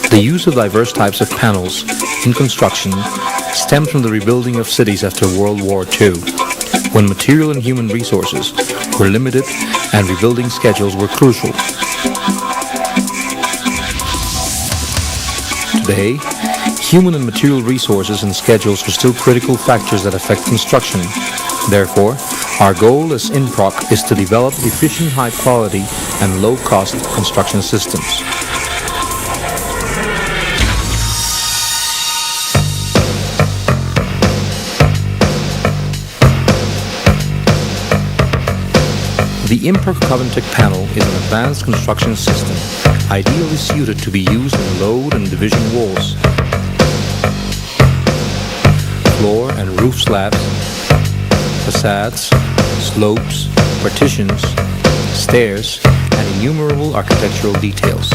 The use of diverse types of panels in construction stems from the rebuilding of cities after World War II, when material and human resources were limited and rebuilding schedules were crucial. Today, human and material resources and schedules are still critical factors that affect construction. Therefore, our goal as InProc is to develop efficient, high-quality and low-cost construction systems. The InProc Covintec panel is an advanced construction system, ideally suited to be used in load and division walls, floor and roof slabs, facades, slopes, partitions, stairs, and innumerable architectural details.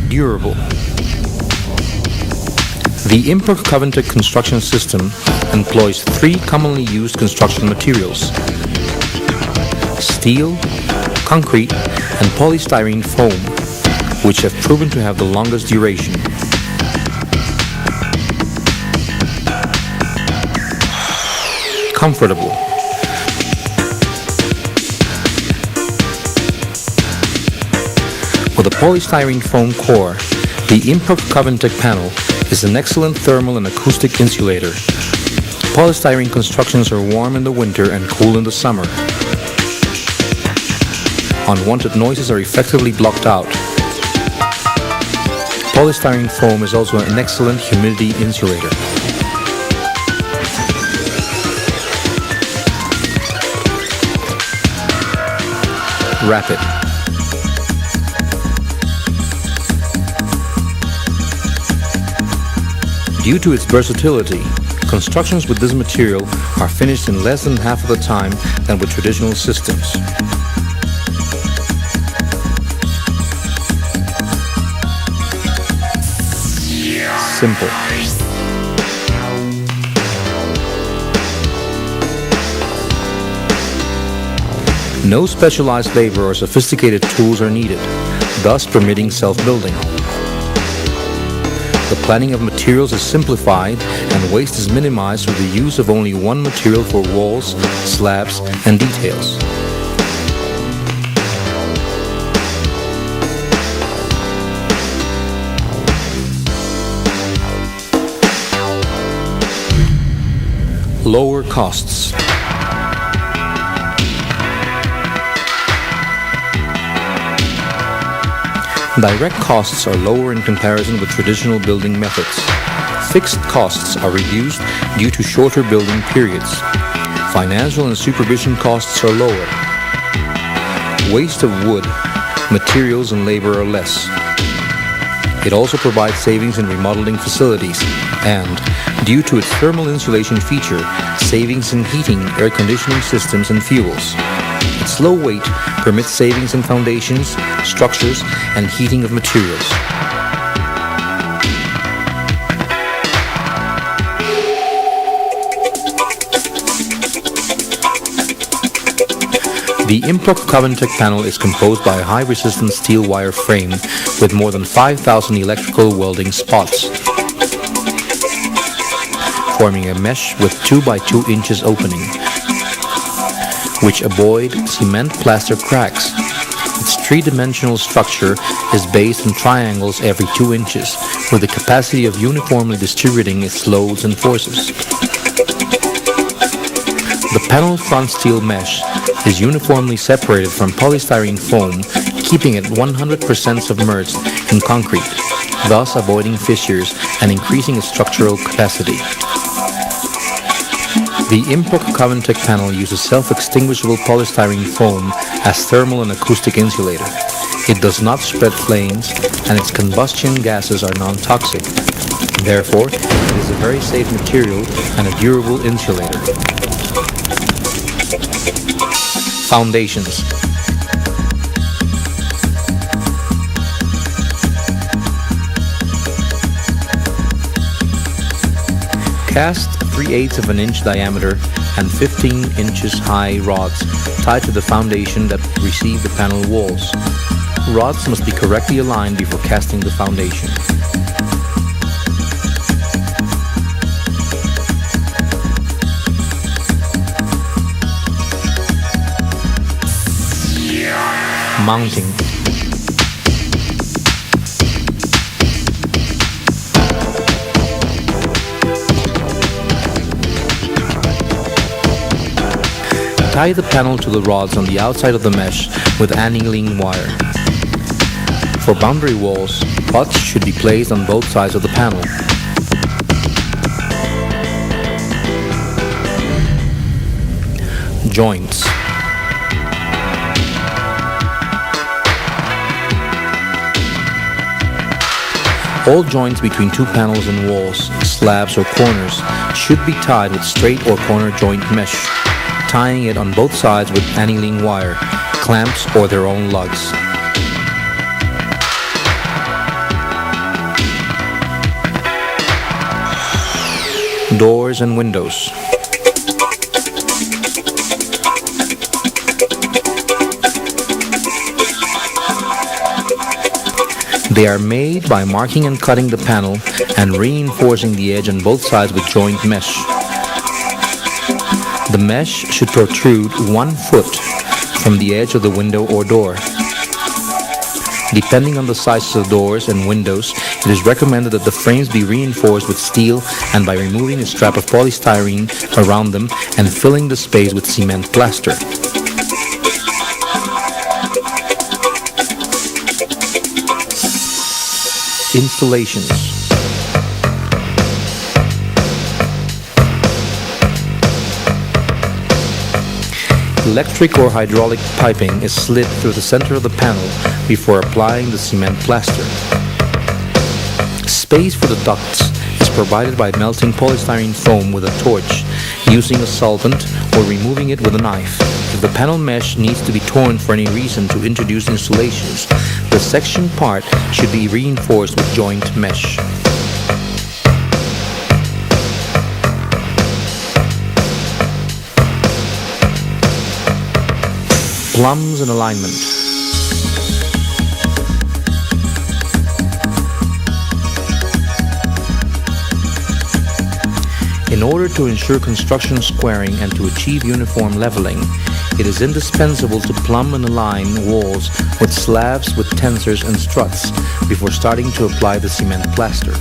Durable. The InProc Covintec construction system employs 3 commonly used construction materials: steel, concrete, and polystyrene foam, which have proven to have the longest duration. Comfortable. With a polystyrene foam core, the InProc Covintec panel is an excellent thermal and acoustic insulator. Polystyrene constructions are warm in the winter and cool in the summer. Unwanted noises are effectively blocked out. Polystyrene foam is also an excellent humidity insulator. Rapid. Due to its versatility, constructions with this material are finished in less than half of the time than with traditional systems. Simple. No specialized labor or sophisticated tools are needed, thus permitting self-building. The planning of materials is simplified and waste is minimized through the use of only one material for walls, slabs, and details. Lower costs. Direct costs are lower in comparison with traditional building methods. Fixed costs are reduced due to shorter building periods. Financial and supervision costs are lower. Waste of wood, materials, and labor are less. It also provides savings in remodeling facilities and, due to its thermal insulation feature, savings in heating, air conditioning systems, and fuels. Its low weight permits savings in foundations, structures, and heating of materials. The InProc Covintec panel is composed by a high-resistance steel wire frame with more than 5,000 electrical welding spots, forming a mesh with 2 by 2 inches opening, which avoid cement plaster cracks. Its 3-dimensional structure is based on triangles every 2 inches, with the capacity of uniformly distributing its loads and forces. The panel front steel mesh is uniformly separated from polystyrene foam, keeping it 100% submerged in concrete, thus avoiding fissures and increasing its structural capacity. The InProc Covintec panel uses self-extinguishable polystyrene foam as thermal and acoustic insulator. It does not spread flames, and its combustion gases are non-toxic. Therefore, it is a very safe material and a durable insulator. Foundations. Cast 3/8 of an inch diameter and 15 inches high rods tied to the foundation that receive the panel walls. Rods must be correctly aligned before casting the foundation. Mounting. Tie the panel to the rods on the outside of the mesh with annealing wire. For boundary walls, pots should be placed on both sides of the panel. Joints. All joints between two panels and walls, slabs or corners should be tied with straight or corner joint mesh, tying it on both sides with annealing wire, clamps or their own lugs. Doors and windows. They are made by marking and cutting the panel and reinforcing the edge on both sides with joint mesh. The mesh should protrude 1 foot from the edge of the window or door. Depending on the sizes of doors and windows, it is recommended that the frames be reinforced with steel and by removing a strap of polystyrene around them and filling the space with cement plaster. Installations. Electric or hydraulic piping is slid through the center of the panel before applying the cement plaster. Space for the ducts is provided by melting polystyrene foam with a torch, using a solvent, or removing it with a knife. If the panel mesh needs to be torn for any reason to introduce insulations, the section part should be reinforced with joint mesh. Plumbs and alignment. In order to ensure construction squaring and to achieve uniform leveling, it is indispensable to plumb and align walls with slabs with tensors and struts before starting to apply the cement plaster.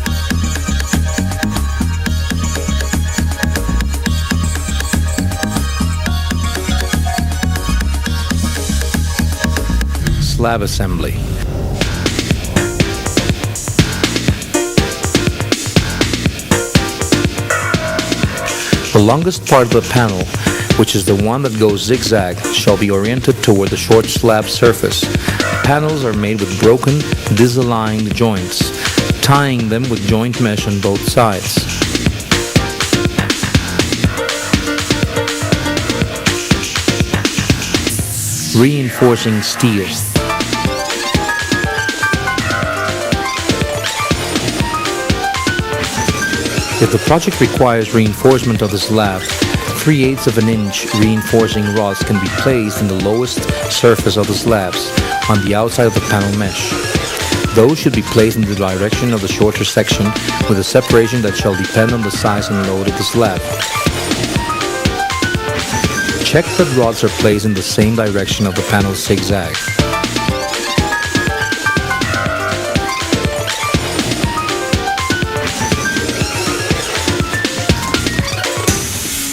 Slab assembly. The longest part of the panel, which is the one that goes zigzag, shall be oriented toward the short slab surface. Panels are made with broken, disaligned joints, tying them with joint mesh on both sides. Reinforcing steel. If the project requires reinforcement of the slab, 3/8 of an inch reinforcing rods can be placed in the lowest surface of the slabs on the outside of the panel mesh. Those should be placed in the direction of the shorter section with a separation that shall depend on the size and load of the slab. Check that rods are placed in the same direction of the panel zigzag.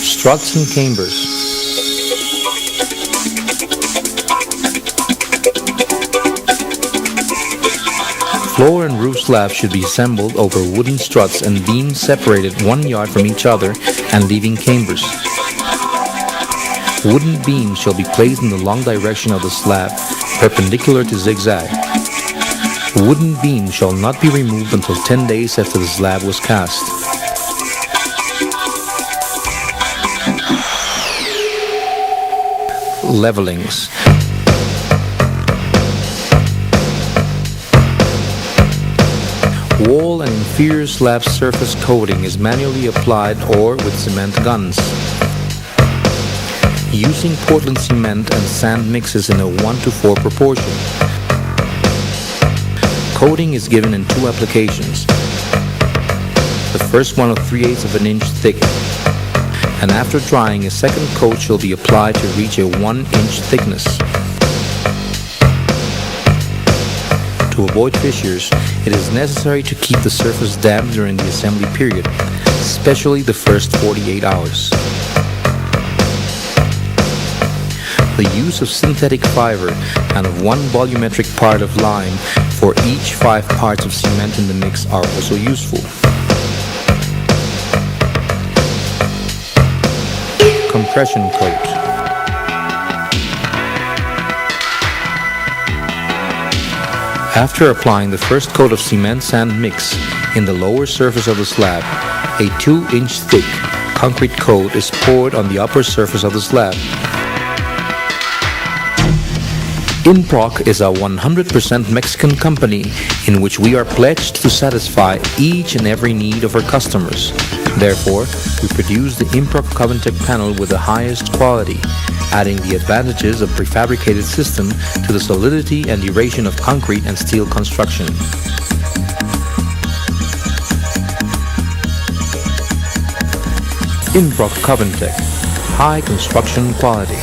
Struts and cambers. Floor and roof slabs should be assembled over wooden struts and beams separated 1 yard from each other and leaving cambers. Wooden beams shall be placed in the long direction of the slab, perpendicular to zigzag. Wooden beams shall not be removed until 10 days after the slab was cast. Levelings. wall and inferior slab surface coating is manually applied or with cement guns. Using Portland cement and sand mixes in a 1:4 proportion. Coating is given in 2 applications. The first one of 3/8 of an inch thick, and after drying a second coat shall be applied to reach a 1-inch thickness. To avoid fissures, it is necessary to keep the surface damp during the assembly period, especially the first 48 hours. The use of synthetic fiber and of 1 volumetric part of lime for each 5 parts of cement in the mix are also useful. Compression coat. After applying the first coat of cement sand mix in the lower surface of the slab, a 2-inch thick concrete coat is poured on the upper surface of the slab. Improc is a 100% Mexican company in which we are pledged to satisfy each and every need of our customers. Therefore, we produce the Improc Covintec panel with the highest quality, adding the advantages of prefabricated system to the solidity and duration of concrete and steel construction. Improc Covintec, high construction quality.